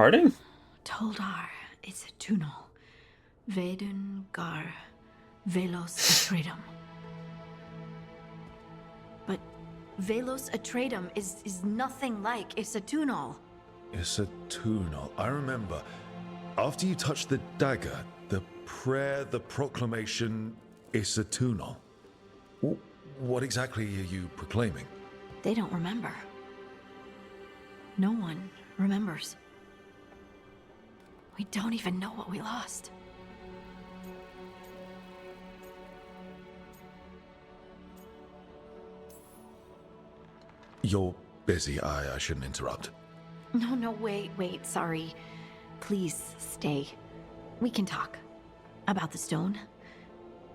Pardon? Toldar is a tunal. Veilguard, Velos Atreitum. But Velos Atreitum is nothing like Isatunal. Isatunal. I remember. After you touched the dagger, the prayer, the proclamation, Isatunal. What exactly are you proclaiming? They don't remember. No one remembers. We don't even know what we lost. You're busy. I shouldn't interrupt. No, wait, sorry. Please stay. We can talk. About the stone.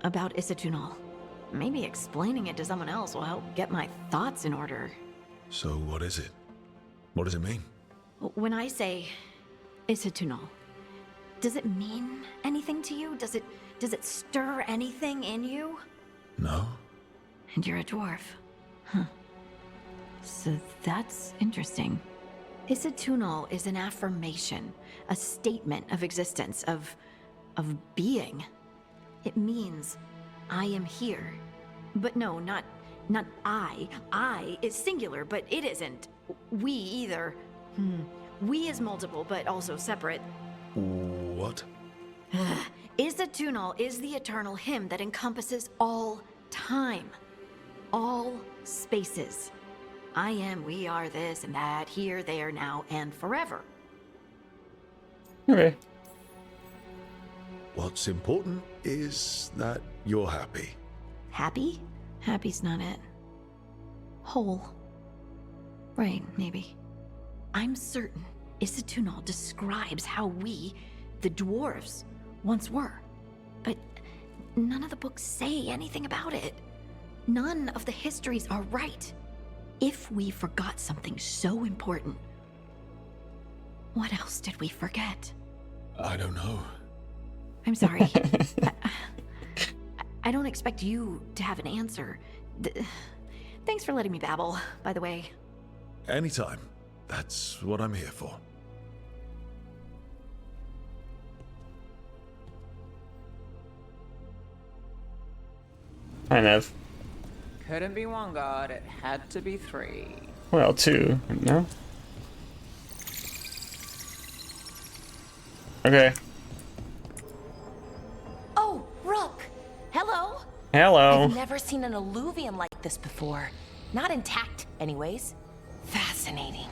About Isatunal. Maybe explaining it to someone else will help get my thoughts in order. So what is it? What does it mean? When I say Isatunal, does it mean anything to you? Does it stir anything in you? No. And you're a dwarf. Huh. So that's interesting. Isatunal is an affirmation, a statement of existence, of being. It means I am here. But no, not I. I is singular, but it isn't. We either. We is multiple, but also separate. What? Isatunal is the eternal hymn that encompasses all time. All spaces. I am, we are, this and that, here, there, now, and forever. Okay. What's important is that you're happy. Happy? Happy's not it. Whole. Right, maybe. I'm certain Isatunal describes how we, the dwarves, once were. But none of the books say anything about it. None of the histories are right. If we forgot something so important, what else did we forget? I don't know. I'm sorry. I don't expect you to have an answer. Thanks for letting me babble, by the way. Anytime. That's what I'm here for. Hi, Nev. Couldn't be one god, it had to be three. Well, two. No? Okay. Oh, Rook! Hello? Hello. I've never seen an alluvium like this before. Not intact, anyways. Fascinating.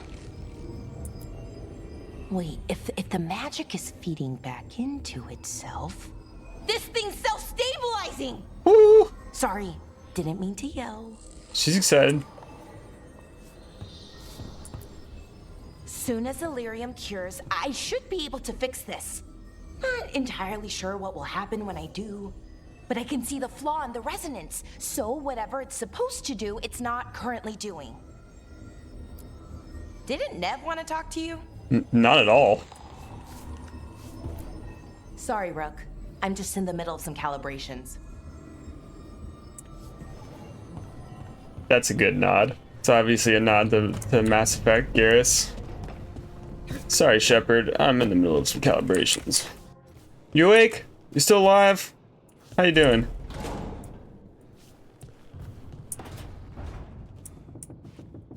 Wait, if the magic is feeding back into itself... This thing's self-stabilizing! Woo! Sorry, didn't mean to yell. She's excited. Soon as Illyrium cures, I should be able to fix this. Not entirely sure what will happen when I do, but I can see the flaw in the resonance, so whatever it's supposed to do, it's not currently doing. Didn't Nev want to talk to you? Not at all. Sorry, Rook. I'm just in the middle of some calibrations. That's a good nod. It's obviously a nod to Mass Effect, Garrus. Sorry, Shepard. I'm in the middle of some calibrations. You awake? You still alive? How you doing?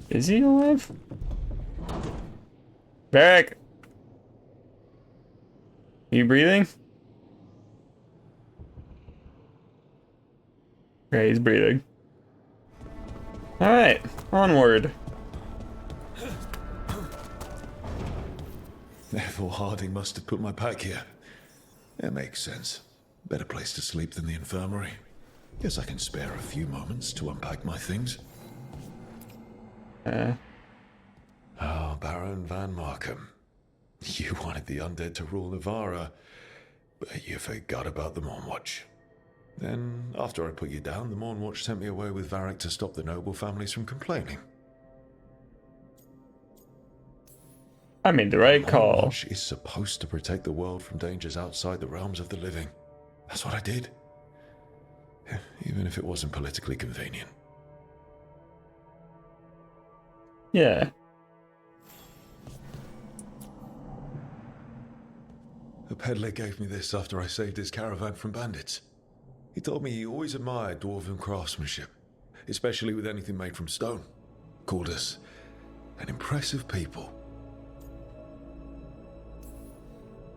Is he alive? Varric! You breathing? Okay, he's breathing. Alright, onward. Therefore, Harding must have put my pack here. It makes sense. Better place to sleep than the infirmary. Guess I can spare a few moments to unpack my things. Oh, Baron Van Markham. You wanted the undead to rule Navarra, but you forgot about the Mornwatch. Then, after I put you down, the Mornwatch sent me away with Varric to stop the noble families from complaining. I made the right call. Mornwatch is supposed to protect the world from dangers outside the realms of the living. That's what I did. Even if it wasn't politically convenient. Yeah. A peddler gave me this after I saved his caravan from bandits. He told me he always admired dwarven craftsmanship, especially with anything made from stone. Called us an impressive people.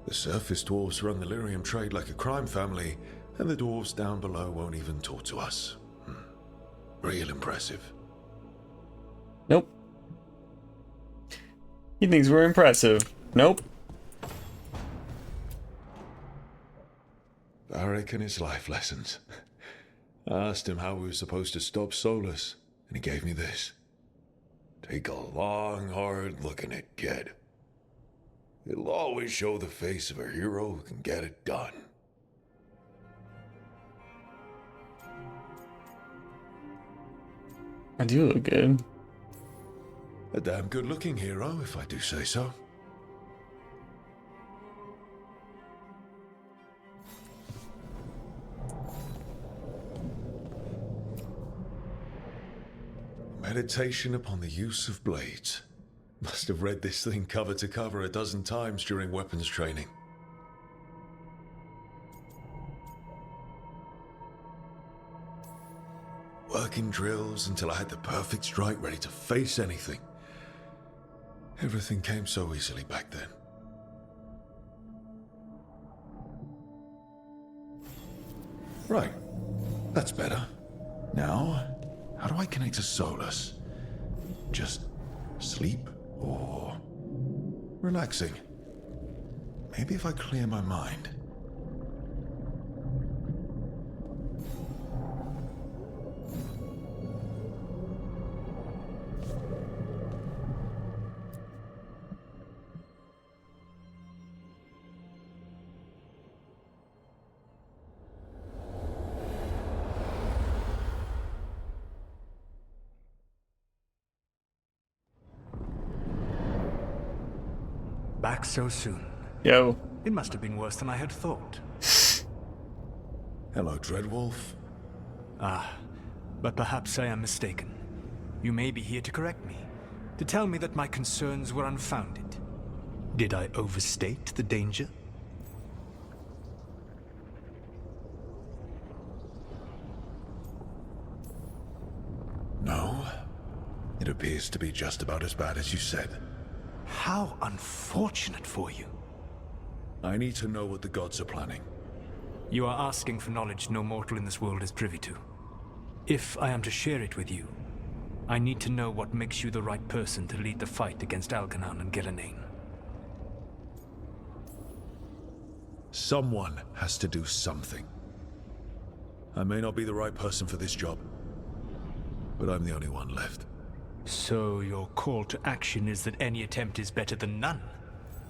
The surface dwarves run the lyrium trade like a crime family, and the dwarves down below won't even talk to us. Real impressive. Nope. He thinks we're impressive. Nope. Varric and his life lessons. I asked him how we were supposed to stop Solus, and he gave me this. Take a long, hard look in it, kid. It'll always show the face of a hero who can get it done. I do look good. A damn good-looking hero, if I do say so. Meditation upon the use of blades. Must have read this thing cover to cover a dozen times during weapons training. Working drills until I had the perfect strike ready to face anything. Everything came so easily back then. Right. That's better. Now, how do I connect to Solus? Just sleep or relaxing? Maybe if I clear my mind. Back so soon. Yo. It must have been worse than I had thought. Hello, Dreadwolf. Ah, but perhaps I am mistaken. You may be here to correct me, to tell me that my concerns were unfounded. Did I overstate the danger? No. It appears to be just about as bad as you said. How unfortunate for you. I need to know what the gods are planning. You are asking for knowledge no mortal in this world is privy to. If I am to share it with you, I need to know what makes you the right person to lead the fight against Algernon and Gillenane. Someone has to do something. I may not be the right person for this job, but I'm the only one left. So your call to action is that any attempt is better than none?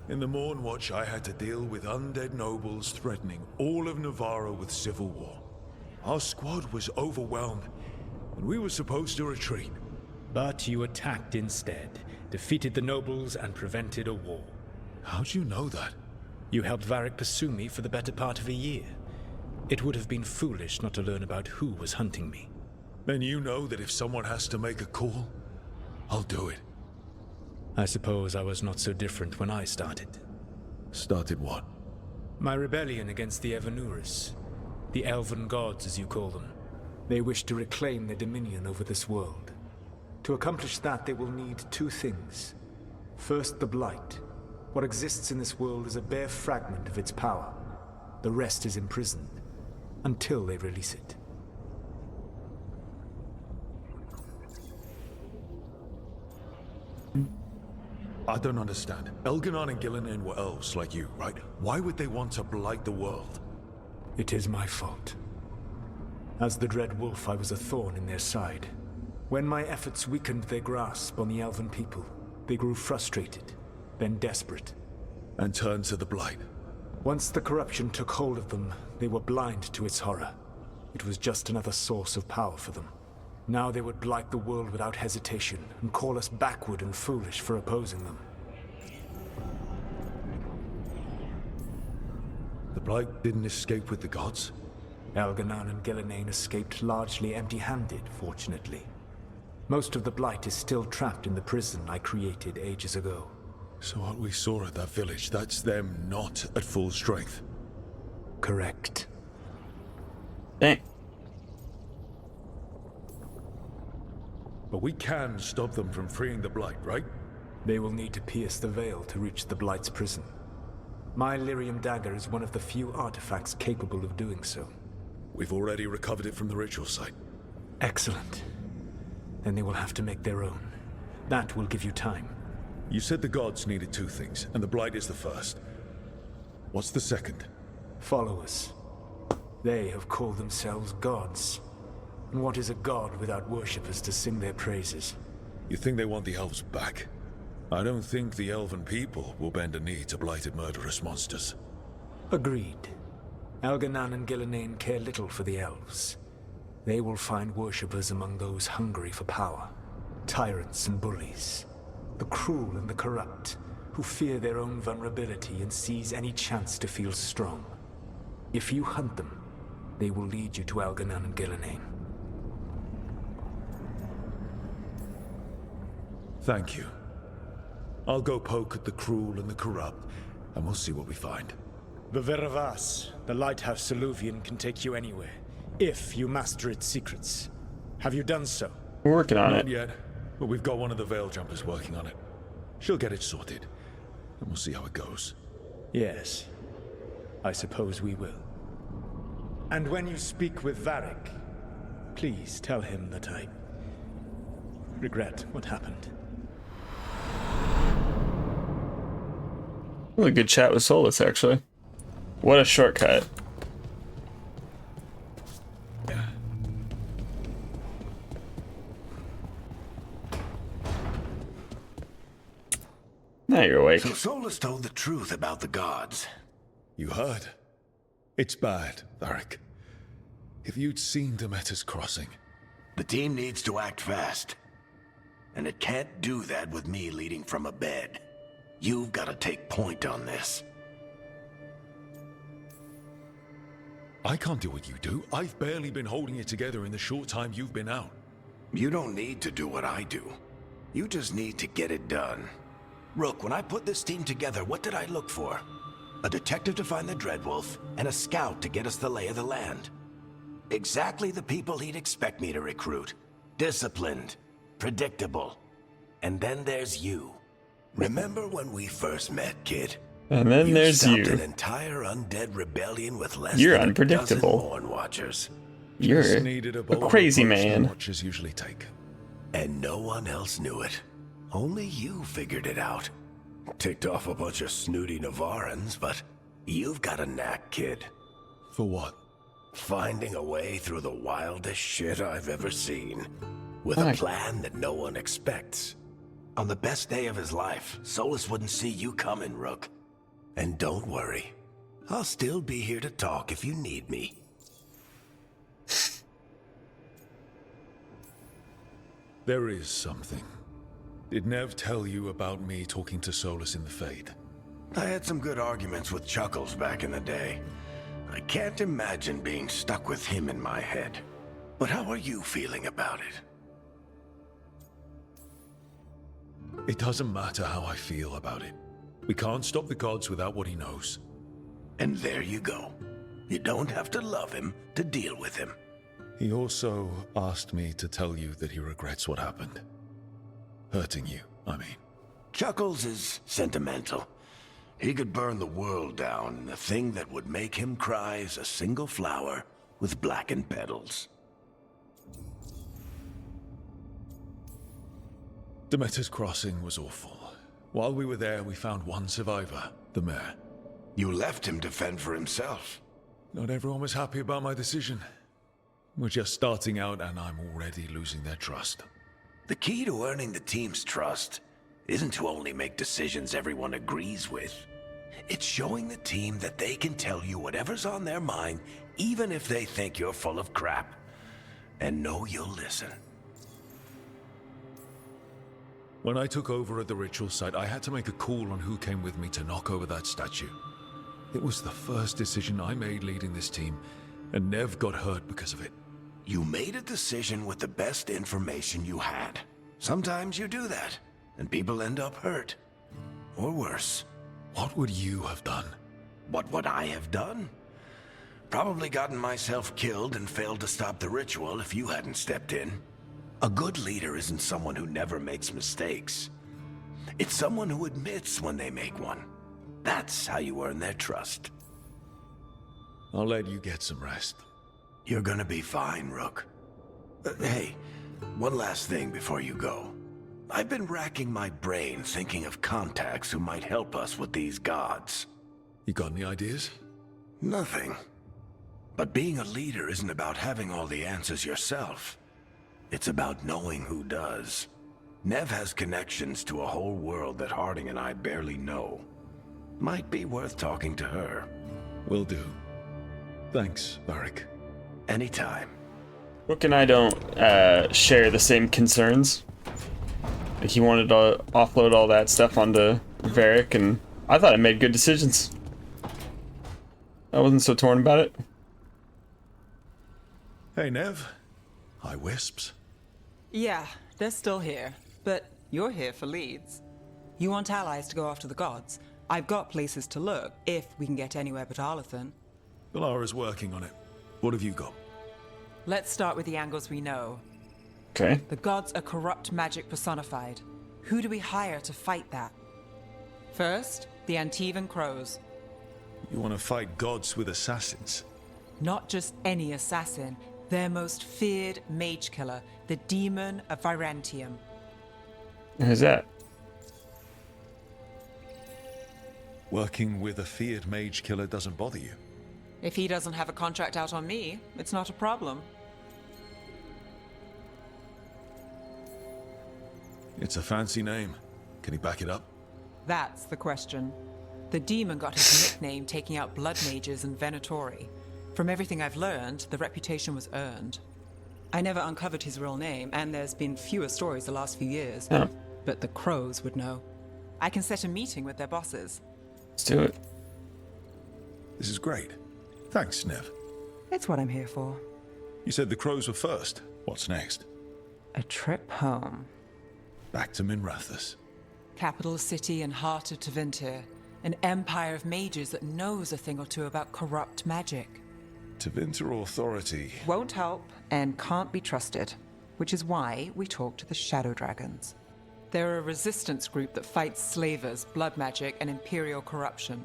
In the Morn Watch, I had to deal with undead nobles threatening all of Navarra with civil war. Our squad was overwhelmed, and we were supposed to retreat. But you attacked instead, defeated the nobles, and prevented a war. How'd you know that? You helped Varric pursue me for the better part of a year. It would have been foolish not to learn about who was hunting me. Then you know that if someone has to make a call, I'll do it. I suppose I was not so different when I started. Started what? My rebellion against the Evanuris. The elven gods, as you call them. They wish to reclaim their dominion over this world. To accomplish that, they will need two things. First, the Blight. What exists in this world is a bare fragment of its power. The rest is imprisoned, until they release it. I don't understand. Elgernon and Gillenane were elves like you, right? Why would they want to blight the world? It is my fault. As the Dread Wolf, I was a thorn in their side. When my efforts weakened their grasp on the elven people, they grew frustrated, then desperate. And turned to the Blight. Once the corruption took hold of them, they were blind to its horror. It was just another source of power for them. Now they would blight the world without hesitation, and call us backward and foolish for opposing them. The Blight didn't escape with the gods? Algernon and Gillenane escaped largely empty-handed, fortunately. Most of the Blight is still trapped in the prison I created ages ago. So what we saw at that village, that's them not at full strength. Correct. Dang. But we can stop them from freeing the Blight, right? They will need to pierce the veil to reach the Blight's prison. My lyrium dagger is one of the few artifacts capable of doing so. We've already recovered it from the ritual site. Excellent. Then they will have to make their own. That will give you time. You said the gods needed two things, and the Blight is the first. What's the second? Followers. They have called themselves gods. And what is a god without worshippers to sing their praises? You think they want the elves back? I don't think the elven people will bend a knee to blighted murderous monsters. Agreed. Elganan and Gillenane care little for the elves. They will find worshippers among those hungry for power. Tyrants and bullies. The cruel and the corrupt, who fear their own vulnerability and seize any chance to feel strong. If you hunt them, they will lead you to Elganan and Gillenane. Thank you. I'll go poke at the cruel and the corrupt, and we'll see what we find. The Veravas, the lighthouse Soluvian, can take you anywhere, if you master its secrets. Have you done so? We're working on Not it. yet, but we've got one of the Veil Jumpers working on it. She'll get it sorted, and we'll see how it goes. Yes. I suppose we will. And when you speak with Varric, please tell him that I regret what happened. Really good chat with Solus, actually. What a shortcut. Now you're awake. So Solus told the truth about the gods. You heard? It's bad, Varric. If you'd seen Demeter's crossing... The team needs to act fast. And it can't do that with me leading from a bed. You've got to take point on this. I can't do what you do. I've barely been holding it together in the short time you've been out. You don't need to do what I do. You just need to get it done. Rook, when I put this team together, what did I look for? A detective to find the Dreadwolf, and a scout to get us the lay of the land. Exactly the people he'd expect me to recruit. Disciplined, predictable. And then there's you. Remember when we first met, kid? And then there's stopped you. an entire undead rebellion with less You're than unpredictable. a dozen Morn Watchers. You're Just needed a bolder crazy approach than man. Watchers usually take. And no one else knew it. Only you figured it out. Ticked off a bunch of snooty Navarrans, but you've got a knack, kid. For what? Finding a way through the wildest shit I've ever seen. With Oh my- a plan that no one expects. On the best day of his life, Solus wouldn't see you coming, Rook. And don't worry. I'll still be here to talk if you need me. There is something. Did Nev tell you about me talking to Solus in the Fade? I had some good arguments with Chuckles back in the day. I can't imagine being stuck with him in my head. But how are you feeling about it? It doesn't matter how I feel about it. We can't stop the gods without what he knows. And there you go. You don't have to love him to deal with him. He also asked me to tell you that he regrets what happened. Hurting you, I mean. Chuckles is sentimental. He could burn the world down, and the thing that would make him cry is a single flower with blackened petals. Demeter's crossing was awful. While we were there, we found one survivor, the mayor. You left him to fend for himself. Not everyone was happy about my decision. We're just starting out, and I'm already losing their trust. The key to earning the team's trust isn't to only make decisions everyone agrees with. It's showing the team that they can tell you whatever's on their mind, even if they think you're full of crap. And know you'll listen. When I took over at the ritual site, I had to make a call on who came with me to knock over that statue. It was the first decision I made leading this team, and Nev got hurt because of it. You made a decision with the best information you had. Sometimes you do that, and people end up hurt. or worse. What would you have done? What would I have done? Probably gotten myself killed and failed to stop the ritual if you hadn't stepped in. A good leader isn't someone who never makes mistakes. It's someone who admits when they make one. That's how you earn their trust. I'll let you get some rest. You're gonna be fine, Rook. Hey, one last thing before you go. I've been racking my brain thinking of contacts who might help us with these gods. You got any ideas? Nothing. But being a leader isn't about having all the answers yourself. It's about knowing who does. Nev has connections to a whole world that Harding and I barely know. Might be worth talking to her. Will do. Thanks, Varric. Anytime. Rook and I don't share the same concerns. Like, he wanted to offload all that stuff onto Varric, and I thought I made good decisions. I wasn't so torn about it. Hey, Nev. Hi, Wisps. Yeah, they're still here, but you're here for leads. You want allies to go after the gods? I've got places to look, if we can get anywhere but Arlathan. Balara's working on it. What have you got? Let's start with the angles we know. Okay. The gods are corrupt magic personified. Who do we hire to fight that? First, the Antivan crows. You want to fight gods with assassins? Not just any assassin, their most feared mage killer, the demon of Virantium. Who's that? Working with a feared mage killer doesn't bother you? If he doesn't have a contract out on me, it's not a problem. It's a fancy name. Can he back it up? That's the question. The demon got his nickname taking out blood mages and Venatori. From everything I've learned, the reputation was earned. I never uncovered his real name, and there's been fewer stories the last few years. Oh. But the crows would know. I can set a meeting with their bosses. Let's do it. This is great. Thanks, Nev. It's what I'm here for. You said the crows were first. What's next? A trip home. Back to Minrathous. Capital city and heart of Tevinter. An empire of mages that knows a thing or two about corrupt magic. Tevinter Authority. Won't help and can't be trusted, which is why we talk to the Shadow Dragons. They're a resistance group that fights slavers, blood magic, and imperial corruption.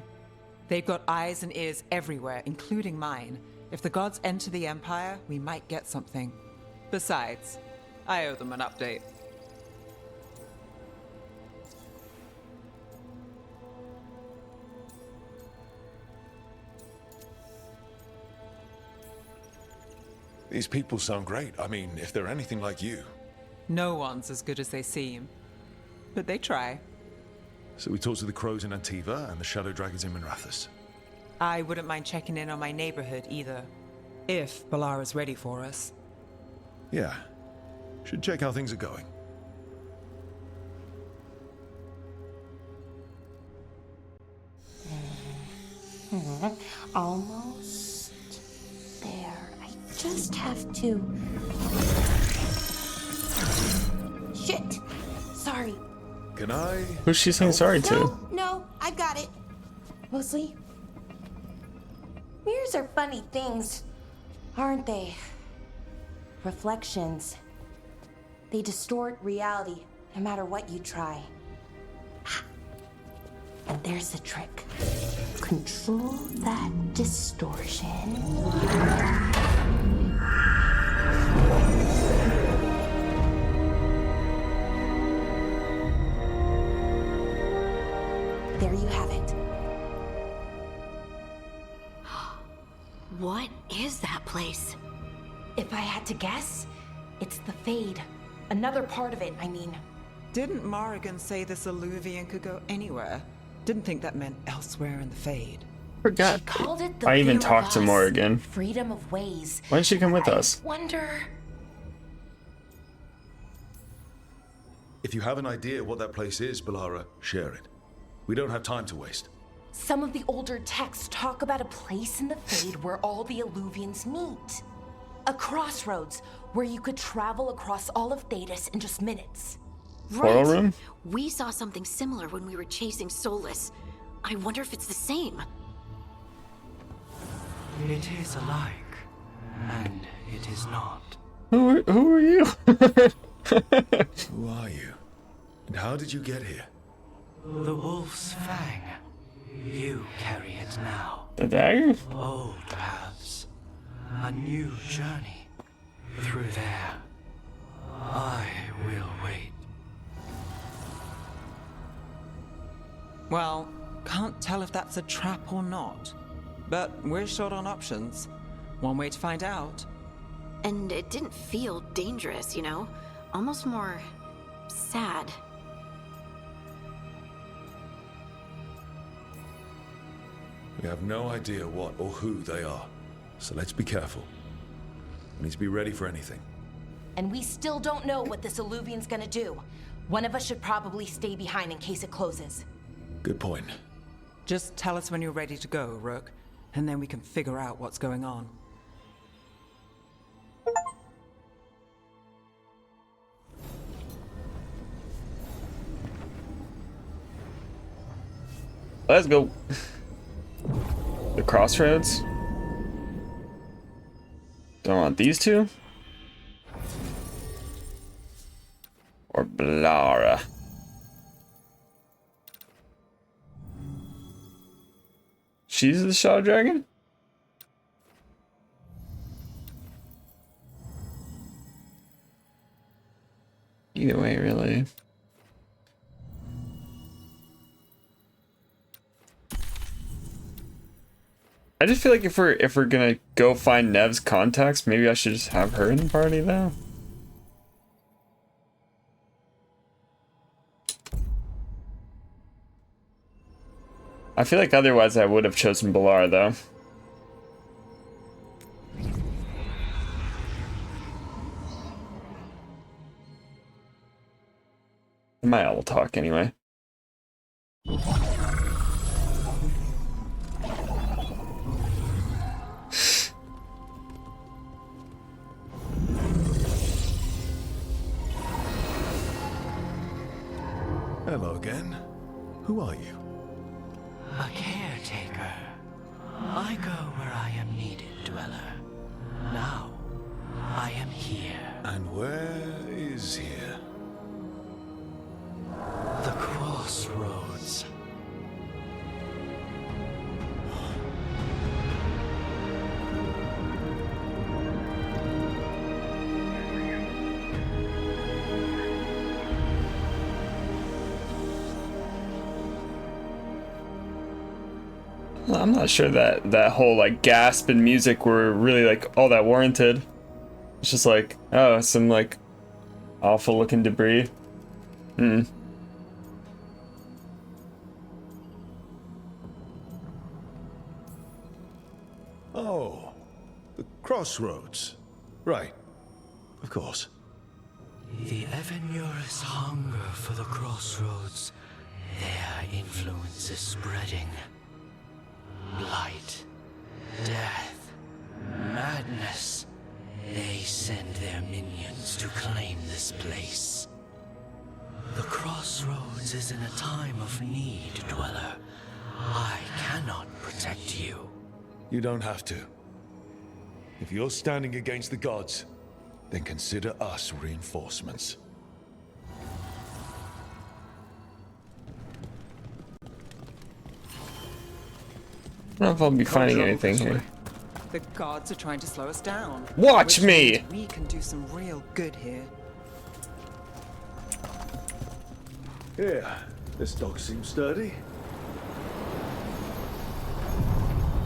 They've got eyes and ears everywhere, including mine. If the gods enter the Empire, we might get something. Besides, I owe them an update. These people sound great. I mean, if they're anything like you. No one's as good as they seem. But they try. So we talked to the crows in Antiva and the shadow dragons in Minrathous. I wouldn't mind checking in on my neighborhood either. If Balara's ready for us. Yeah. Should check how things are going. Almost there. I just have to... Shit! Sorry. Can I? Who's she saying sorry to? No, I got it. Mostly. Mirrors are funny things, aren't they? Reflections. They distort reality, no matter what you try. And there's the trick. Control that distortion. There you have it. What is that place? If I had to guess, it's the Fade. Another part of it, I mean. Didn't Morrigan say this alluvion could go anywhere? Didn't think that meant elsewhere in the Fade. Forgot. She called it the I even fear talked of to us. Morrigan. Freedom of ways. Why didn't she come with us? Wonder. If you have an idea what that place is, Balara, share it. We don't have time to waste. Some of the older texts talk about a place in the Fade where all the Alluvians meet. A crossroads where you could travel across all of Thedas in just minutes. Portal room? We saw something similar when we were chasing Solus. I wonder if it's the same. It is alike, and it is not. Who are you? Who are you? And how did you get here? The wolf's fang. You carry it now. The dagger? Old paths. A new journey. Through there. I will wait. Well, can't tell if that's a trap or not. But we're short on options. One way to find out. And it didn't feel dangerous, you know? Almost more sad. We have no idea what or who they are, so let's be careful. We need to be ready for anything. And we still don't know what this Alluvian's gonna do. One of us should probably stay behind in case it closes. Good point. Just tell us when you're ready to go, Rook, and then we can figure out what's going on. Let's go. The crossroads? Don't want these two? Or Blara? She's the Shadow Dragon? Either way, really. I just feel like if we're gonna go find Nev's contacts, maybe I should just have her in the party though. I feel like otherwise I would have chosen Balar though. My owl will talk anyway. Hello again. Who are you? A caretaker. I go where I am needed, Dweller. Now, I am here. And where is here? The crossroads. I'm not sure that whole like gasp and music were really like all that warranted. It's just like, oh, some like awful looking debris. Oh, the crossroads. Right. Of course. The Evanurus hunger for the crossroads. Their influence is spreading. Blight, death, madness. They send their minions to claim this place. The crossroads is in a time of need, Dweller. I cannot protect you. You don't have to. If you're standing against the gods, then consider us reinforcements. I don't know if I'll be finding anything here. The gods are trying to slow us down. Watch which me! means we can do some real good here. Yeah, this dog seems sturdy.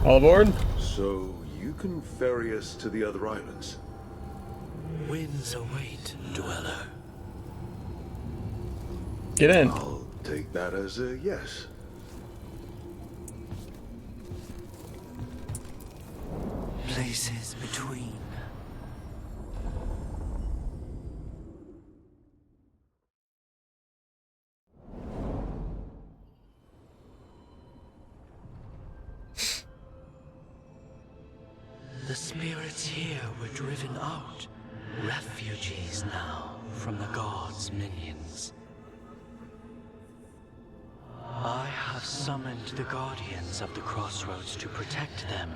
All aboard? So you can ferry us to the other islands? Winds await, Dweller. Get in. I'll take that as a yes. Places between. The spirits here were driven out. Refugees now from the gods' minions. have summoned the Guardians of the Crossroads to protect them.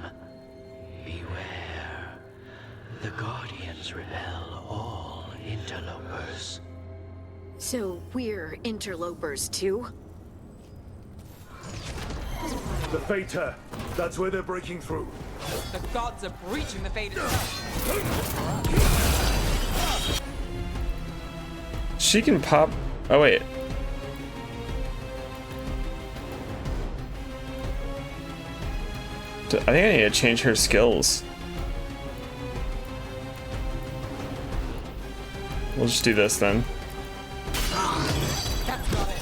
Beware. The Guardians repel all interlopers. So we're interlopers too? The Fater. That's where they're breaking through. The gods are breaching the fate itself. She can pop. Oh wait. I think I need to change her skills. We'll just do this then. That's got it.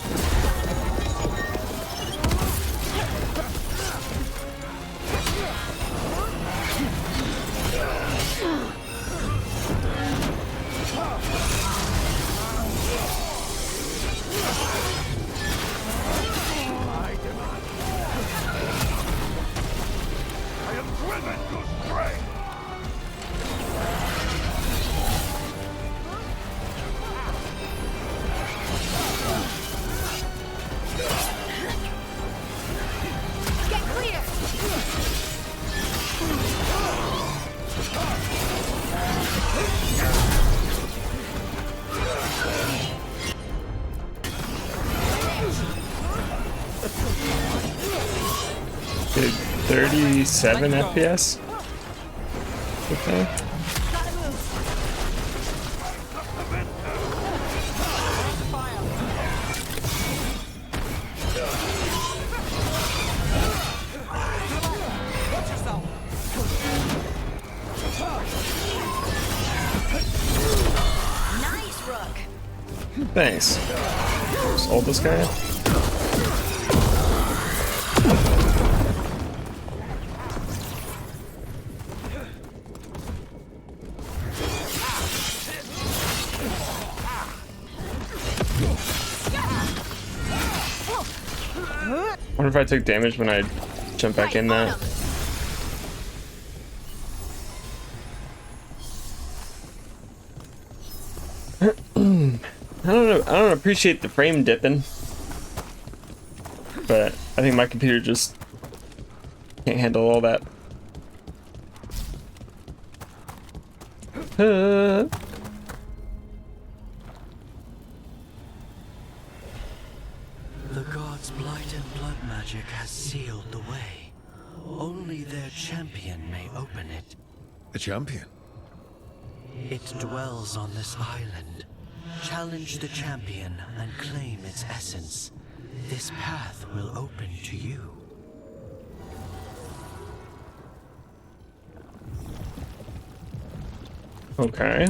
I am driven to strength. Get clear! Did 37 FPS? Okay. Watch yourself. Nice, Rook! Thanks. Just hold this guy. I wonder if I took damage when I jump back in that. I don't know. I don't appreciate the frame dipping, but I think my computer just can't handle all that. The gods' blight and blood magic has sealed the way. Only their champion may open it. The champion? It dwells on this island. Challenge the champion and claim its essence. This path will open to you. Okay.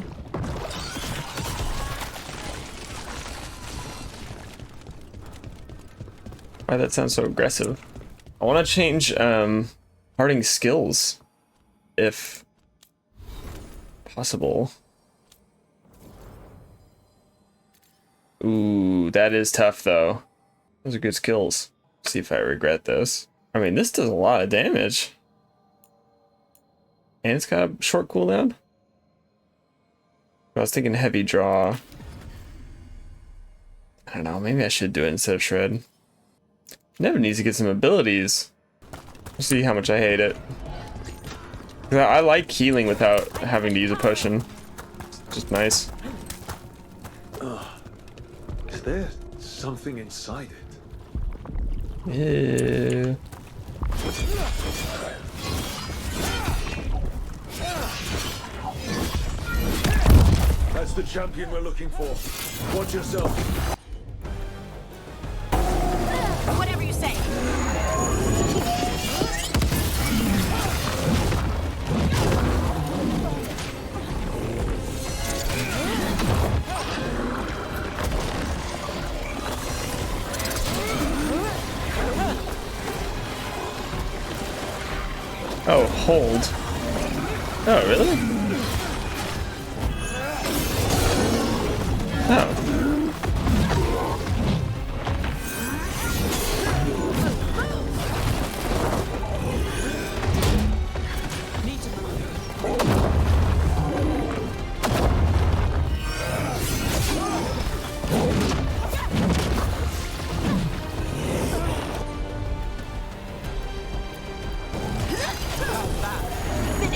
Why that sounds so aggressive? I want to change parting skills, if possible. Ooh, that is tough though. Those are good skills. See if I regret this. I mean, this does a lot of damage. And it's got a short cooldown. I was thinking heavy draw. I don't know, maybe I should do it instead of shred. Never needs to get some abilities. We'll see how much I hate it. I like healing without having to use a potion. It's just nice. Is there something inside it? Yeah. That's the champion we're looking for. Watch yourself. Whatever you say. Oh, hold. Oh, really? Oh.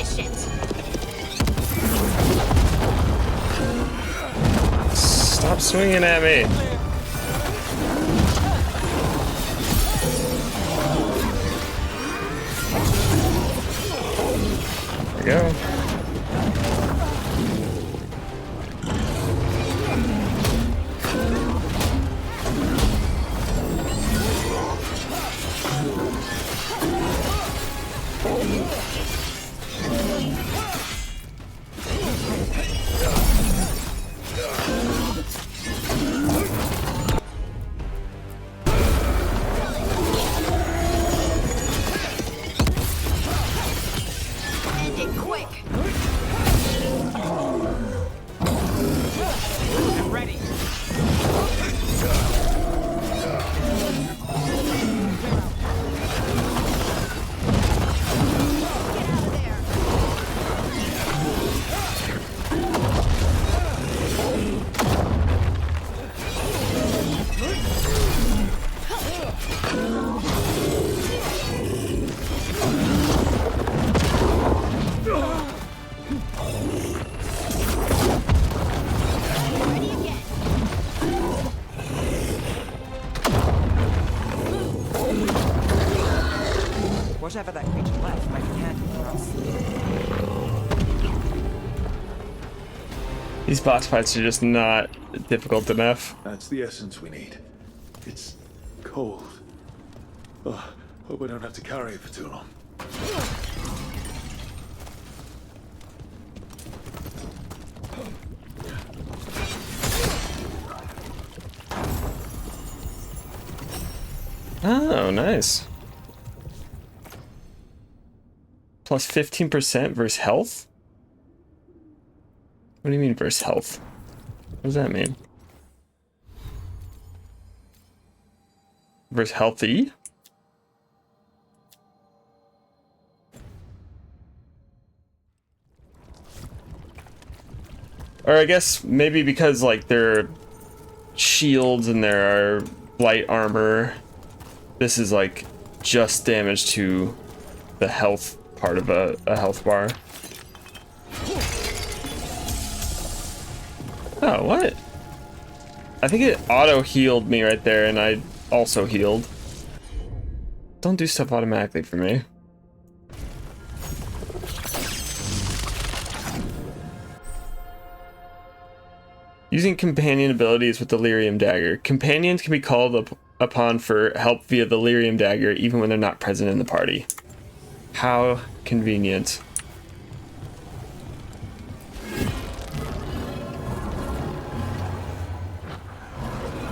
efficient. Stop swinging at me. There we go. End it quick. I'm ready. Whatever that creature left might be handy for us. These boss fights are just not difficult enough. That's the essence we need. It's cold. Oh, hope I don't have to carry it for too long. Oh, nice. Plus 15% versus health? What do you mean versus health? What does that mean? Versus healthy? Or I guess maybe because like there are shields and there are light armor, this is like just damage to the health part of a health bar. Oh, what? I think it auto healed me right there and I also healed. Don't do stuff automatically for me. Using companion abilities with the Lyrium Dagger. Companions can be called upon for help via the Lyrium Dagger even when they're not present in the party. How convenient.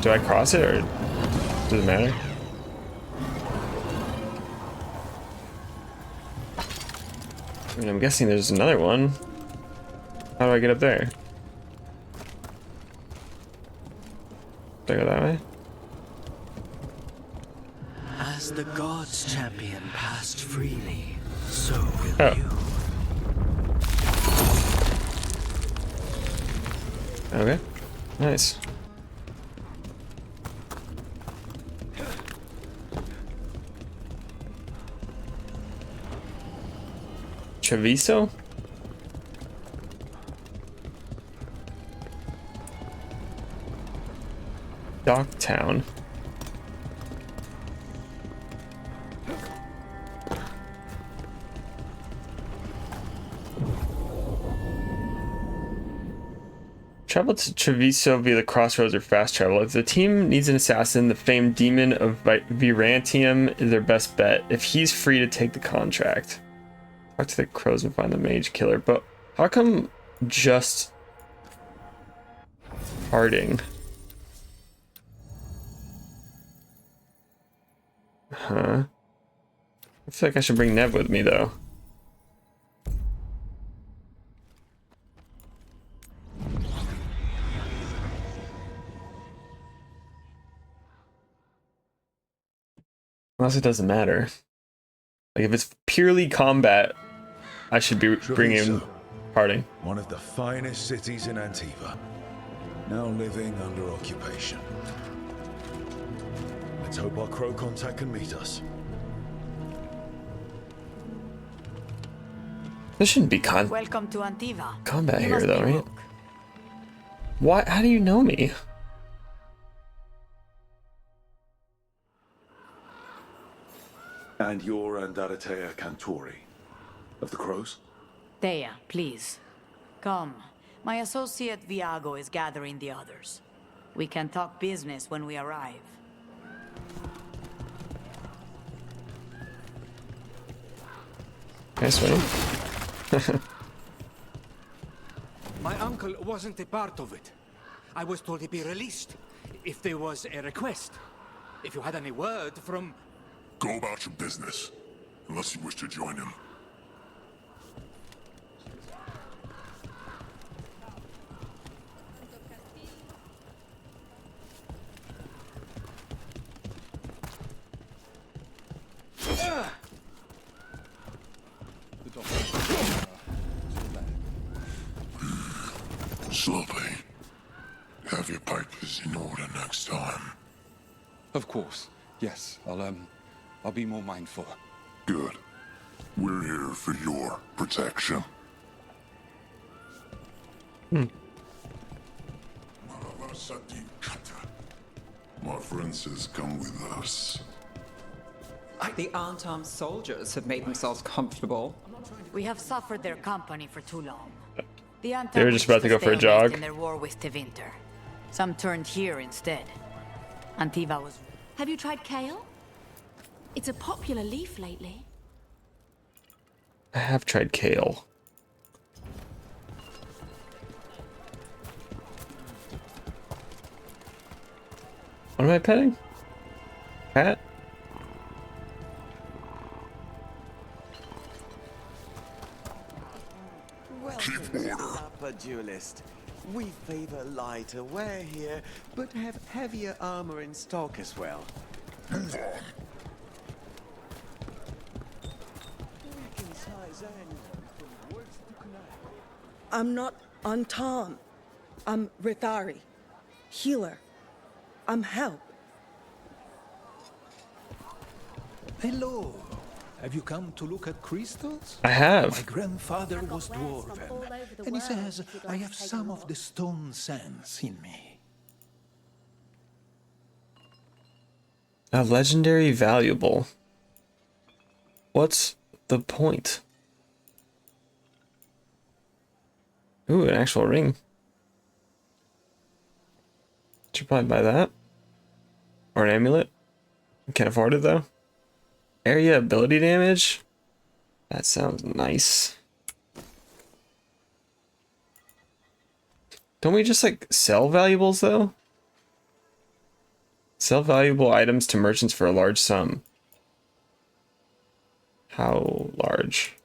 Do I cross it or does it matter? I mean, I'm guessing there's another one. How do I get up there? Do I go that way? As the gods' champion passed freely, so will Oh. you. Okay. Nice. Treviso? Docktown. Travel to Treviso via the crossroads or fast travel. If the team needs an assassin, the famed demon of Virantium is their best bet. If he's free to take the contract. Talk to the crows and find the mage killer. But how come just Harding? Huh? I feel like I should bring Nev with me though. Unless it doesn't matter. Like if it's purely combat, I should be bringing Treviso, Harding. one of the finest cities in Antiva, now living under occupation. Let's hope our crow contact can meet us. This shouldn't be Welcome to Antiva. combat You here, must though, be right? Rook. Why? How do you know me? And you're Andaratea Cantori of the Crows? Thea, please. Come. My associate Viago is gathering the others. We can talk business when we arrive. Nice way. My uncle wasn't a part of it. I was told he'd be released if there was a request. If you had any word from... Go about your business, unless you wish to join him. Slowly. Have your papers in order next time. Of course. Yes, I'll be more mindful. Good. We're here for your protection. My friend says come with us. The unarmed soldiers have made themselves comfortable. We have suffered their company for too long. The They were just about to go for a jog. in their war with Tevinter. Some turned here instead. Antiva was... Have you tried kale? It's a popular leaf lately. I have tried kale. What am I petting? Cat? Upper duelist. We favor lighter wear here, but have heavier armor in stock as well. Move on. I'm not Antam. I'm Rithari. Healer. I'm help. Hello. Have you come to look at crystals? I have. My grandfather was dwarven, and he says I have some of the stone sense in me. A legendary valuable. What's the point? Ooh, an actual ring. Should probably buy that. Or an amulet. Can't afford it though. Area ability damage? That sounds nice. Don't we just like sell valuables though? Sell valuable items to merchants for a large sum. How large?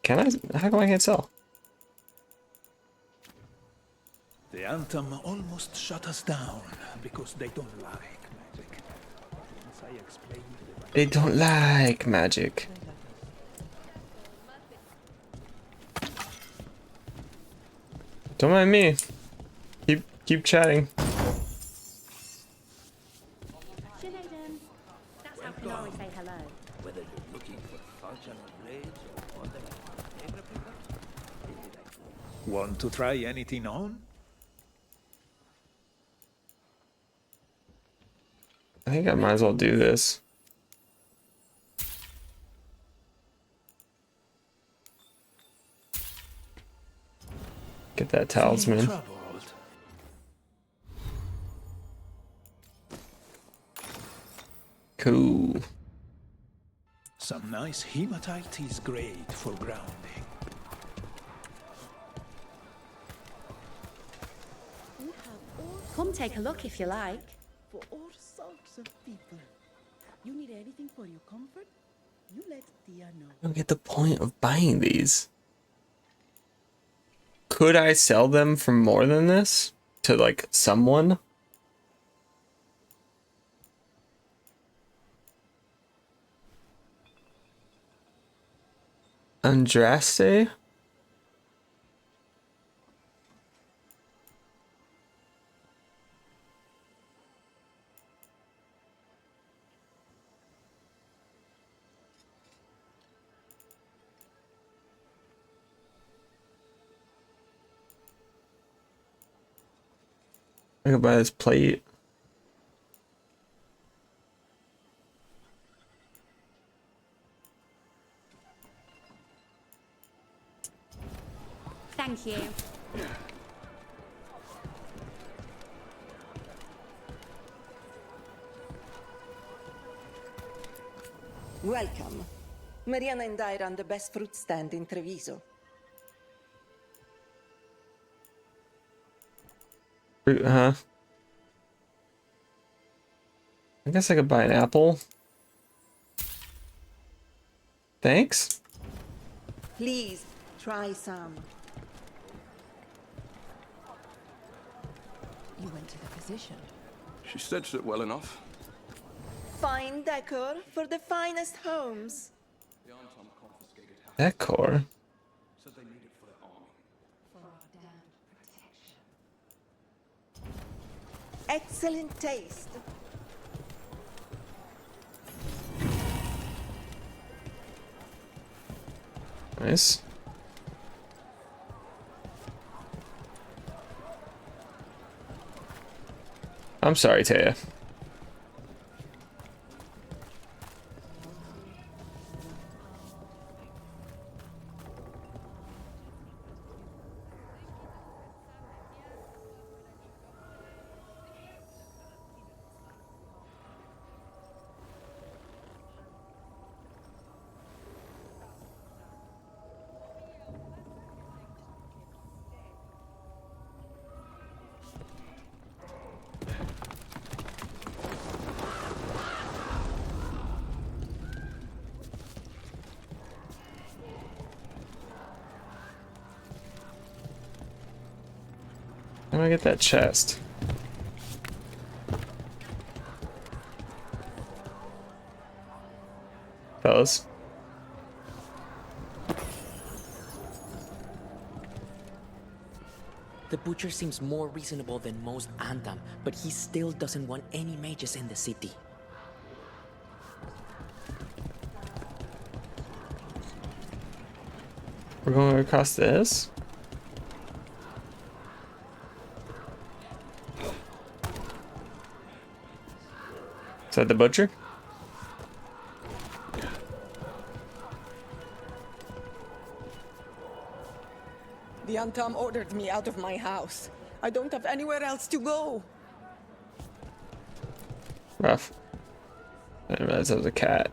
Can I? How come I can't sell? The Anthem almost shut us down because they don't like magic. Once I explained They don't like magic. Don't mind me. Keep chatting. That's how Canary say hello. Whether you're looking for functional blades or other Want to try anything on? I think I might as well do this. Get that talisman. Cool. Some nice hematite is great for grounding. Come take a look if you like. For all sorts of people. You need anything for your comfort? You let Tia know. I don't get the point of buying these. Could I sell them for more than this? To like someone? Andraste? I can buy this plate. Thank you. Welcome. Mariana and I run the best fruit stand in Treviso. Huh? I guess I could buy an apple. Thanks. Please, try some. You went to the physician. She stitched it well enough. Fine decor for the finest homes. Decor. Said they need it for their army. For our damned protection. Excellent taste. Nice. I'm sorry, Taya. How do I get that chest? Fellas. The butcher seems more reasonable than most Antam, but he still doesn't want any mages in the city. We're going across this? Is that the butcher? The Antam ordered me out of my house. I don't have anywhere else to go. Rough. I didn't realize that was a cat.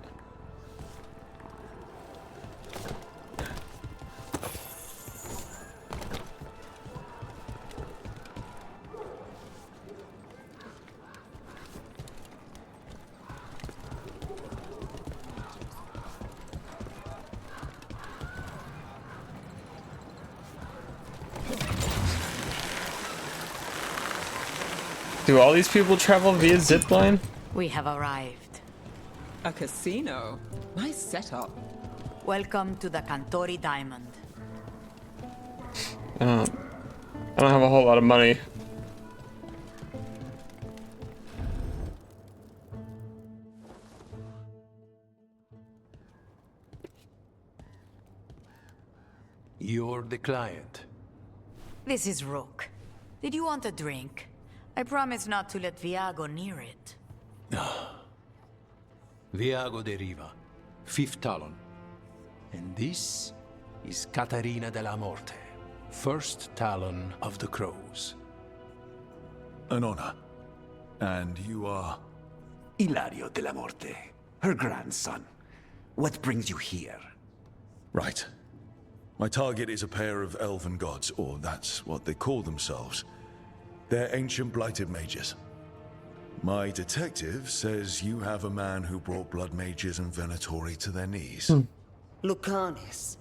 Do all these people travel via zipline? We have arrived. A casino? Nice setup. Welcome to the Cantori Diamond. I don't have a whole lot of money. You're the client. This is Rook. Did you want a drink? I promise not to let Viago near it. Viago de Riva, 5th Talon. And this is Catarina de la Morte, 1st Talon of the Crows. An honor. And you are? Ilario de la Morte, her grandson. What brings you here? Right. My target is a pair of elven gods, or that's what they call themselves. They're ancient blighted mages. My detective says you have a man who brought blood mages and Venatori to their knees. Lucanis.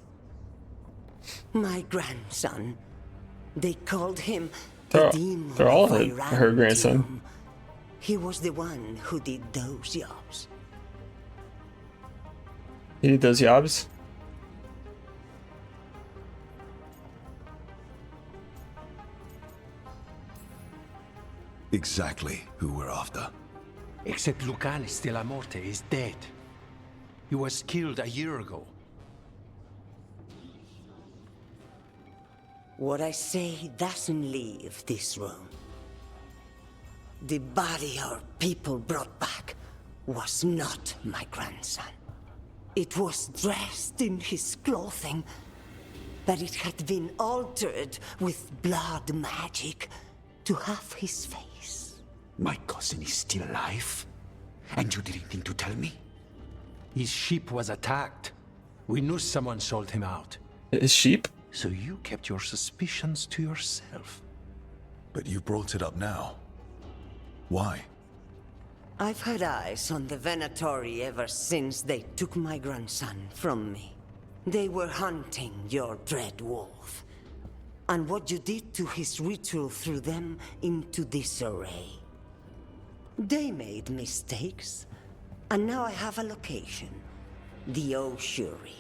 My grandson. They called him They're, the demon they're all of her grandson. Irantium. He was the one who did those jobs. He did those jobs? Exactly who we're after. Except Lucanis de la Morte is dead. He was killed a year ago. What I say doesn't leave this room. The body our people brought back was not my grandson. It was dressed in his clothing, but it had been altered with blood magic to have his face. My cousin is still alive? And you didn't think to tell me? His ship was attacked. We knew someone sold him out. His sheep? So you kept your suspicions to yourself. But you brought it up now. Why? I've had eyes on the Venatori ever since they took my grandson from me. They were hunting your dread wolf. And what you did to his ritual threw them into disarray. They made mistakes, and now I have a location. The Oshuri,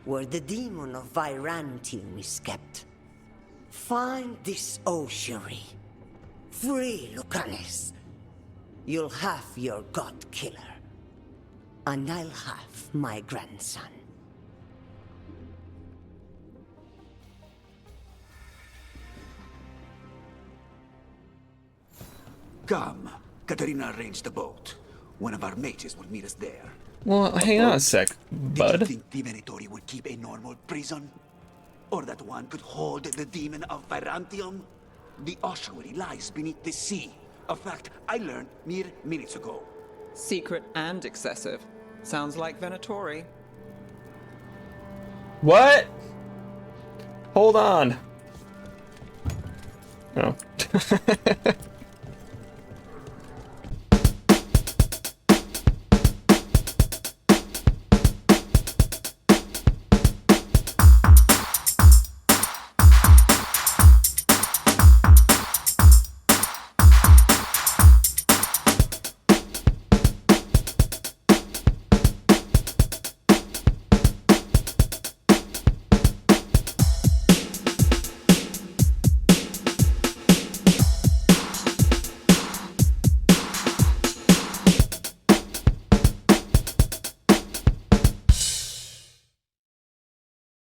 where the demon of Virantium is kept. Find this Oshuri. Free Lucanis. You'll have your god killer. And I'll have my grandson. Come. Katarina arranged the boat. One of our mages will meet us there. Well, hang on a sec, bud. Did you think the Venatori would keep a normal prison? Or that one could hold the demon of Virantium? The ossuary lies beneath the sea. A fact I learned mere minutes ago. Secret and excessive. Sounds like Venatori. What? Hold on. Oh.